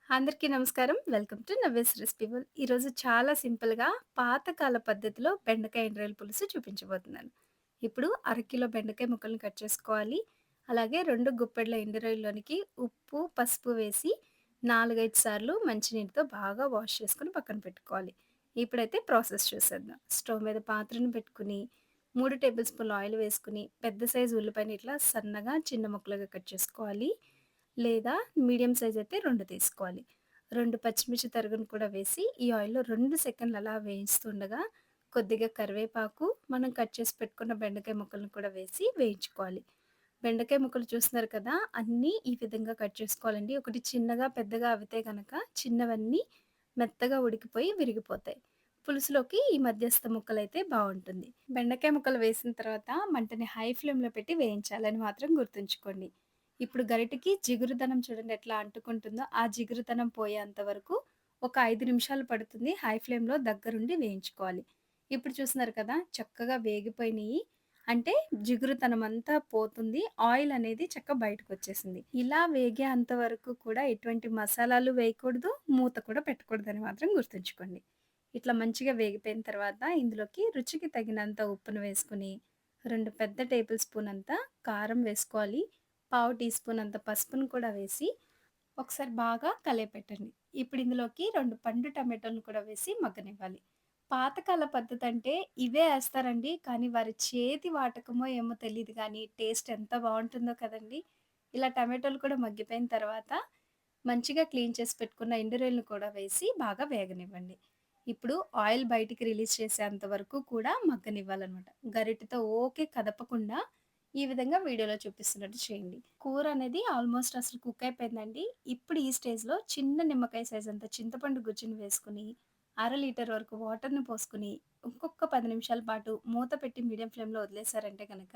అందరికీ నమస్కారం. Welcome to Navya's recipe world. ఈరోజు చాలా సింపుల్‌గా పాతకాల పద్ధతిలో బెండకాయ ఎండ్రాయిల పులుసు చూపించబోతున్నాను. ఇప్పుడు అరకిలో బెండకాయ ముక్కలను కట్ చేసుకోవాలి. అలాగే 2 గుప్పెడ్ల ఎండు రొయ్యల్లోనికి ఉప్పు, పసుపు వేసి 4, 5 సార్లు మంచినీటితో బాగా వాష్ చేసుకొని పక్కన పెట్టుకోవాలి. ఇప్పుడైతే ప్రాసెస్ చూసేద్దాం. స్టవ్ మీద పాత్రను పెట్టుకొని 3 టేబుల్ స్పూన్‌ల ఆయిల్ వేసుకొని పెద్ద సైజు ఉల్లిపాయని ఇట్లా సన్నగా చిన్న ముక్కలుగా కట్ చేసుకోవాలి. లేదా మీడియం సైజ్ అయితే 2 తీసుకోవాలి. 2 పచ్చిమిర్చి తరుగును కూడా వేసి ఈ ఆయిల్‌లో 2 సెకన్లు అలా వేయిస్తుండగా కొద్దిగా కరివేపాకు, మనం కట్ చేసి పెట్టుకున్న బెండకాయ ముక్కలను కూడా వేసి వేయించుకోవాలి. బెండకాయ ముక్కలు చూస్తున్నారు కదా! అన్నీ ఈ విధంగా కట్ చేసుకోవాలండి. ఒకటి చిన్నగా, పెద్దగా అవితే గనక చిన్నవన్నీ మెత్తగా ఉడికిపోయి విరిగిపోతాయి. పులుసులోకి ఈ మధ్యస్థ ముక్కలైతే బావుంటుంది. బెండకాయ ముక్కలు వేసిన తర్వాత మంటని హై ఫ్లేమ్‌లో పెట్టి వేయించాలని మాత్రం గుర్తుంచుకోండి. ఇప్పుడు గరిటెకి జిగురుదనం చూడండి ఎట్లా అంటుకుంటుందో, ఆ జిగురుదనం పోయేంత వరకు ఒక 5 నిమిషాలు పడుతుంది. హై ఫ్లేమ్‌లో దగ్గరుండి వేయించుకోవాలి. ఇప్పుడు చూస్తున్నారు కదా! చక్కగా వేగిపోయినియి. అంటే జిగురుతనమంతా పోతుంది. ఆయిల్ అనేది చక్కగా బయటకొచ్చేసింది. ఇలా వేగేంత వరకు కూడా ఎటువంటి మసాలాలు వేయకూడదు, మూత కూడా పెట్టకూడదని మాత్రం గుర్తుంచుకోండి. ఇట్లా మంచిగా వేగిపోయిన తర్వాత ఇందులోకి రుచికి తగినంత ఉప్పును వేసుకొని, 2 పెద్ద టేబుల్ స్పూన్ అంత కారం వేసుకోవాలి. పావు టీ స్పూన్ అంత పసుపును కూడా వేసి ఒకసారి బాగా కలియపెట్టండి. ఇప్పుడు ఇందులోకి 2 పండు టమాటోలను కూడా వేసి మగ్గనివ్వాలి. పాతకాల పద్ధతంటే ఇవే ఏస్తారండి. కానీ వారి చేతి వాటకమో ఏమో తెలీదు గానీ టేస్ట్ ఎంత బావుంటుందో కదండీ! ఇలా టమాటోలు కూడా మగ్గిపోయిన తర్వాత మంచిగా క్లీన్ చేసి పెట్టుకున్న ఎండు రొయ్యలను కూడా వేసి బాగా వేగనివ్వండి. ఇప్పుడు ఆయిల్ బయటికి రిలీజ్ చేసేంత వరకు కూడా మగ్గనివ్వాలనమాట. గరిటెతో కదపకుండా ఈ విధంగా వీడియోలో చూపిస్తున్నట్టు చేయండి. కూర అనేది ఆల్మోస్ట్ అసలు కుక్ అయిపోయిందండి. ఇప్పుడు ఈ స్టేజ్‌లో చిన్న నిమ్మకాయ సైజ్ అంత చింతపండు గుజ్జుని వేసుకొని, అర లీటర్ వరకు వాటర్‌ని పోసుకొని, ఇంకొక 10 నిమిషాల పాటు మూత పెట్టి మీడియం ఫ్లేమ్‌లో వదిలేసారంటే గనక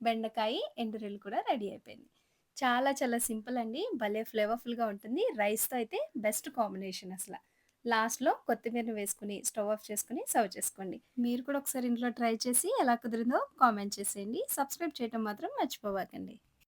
బెండకాయి, ఎండు రొయ్యలు కూడా రెడీ అయిపోయింది. చాలా చాలా సింపుల్ అండి. భలే ఫ్లేవర్‌ఫుల్‌గా ఉంటుంది. రైస్‌తో అయితే బెస్ట్ కాంబినేషన్ అసల. లాస్ట్‌లో కొత్తిమీరని వేసుకొని స్టవ్ ఆఫ్ చేసుకొని సర్వ్ చేసుకోండి. మీరు కూడా ఒకసారి ఇంట్లో ట్రై చేసి ఎలా కుదిరిందో కామెంట్ చేసేయండి. సబ్స్క్రైబ్ చేయటం మాత్రం మర్చిపోబాకండి.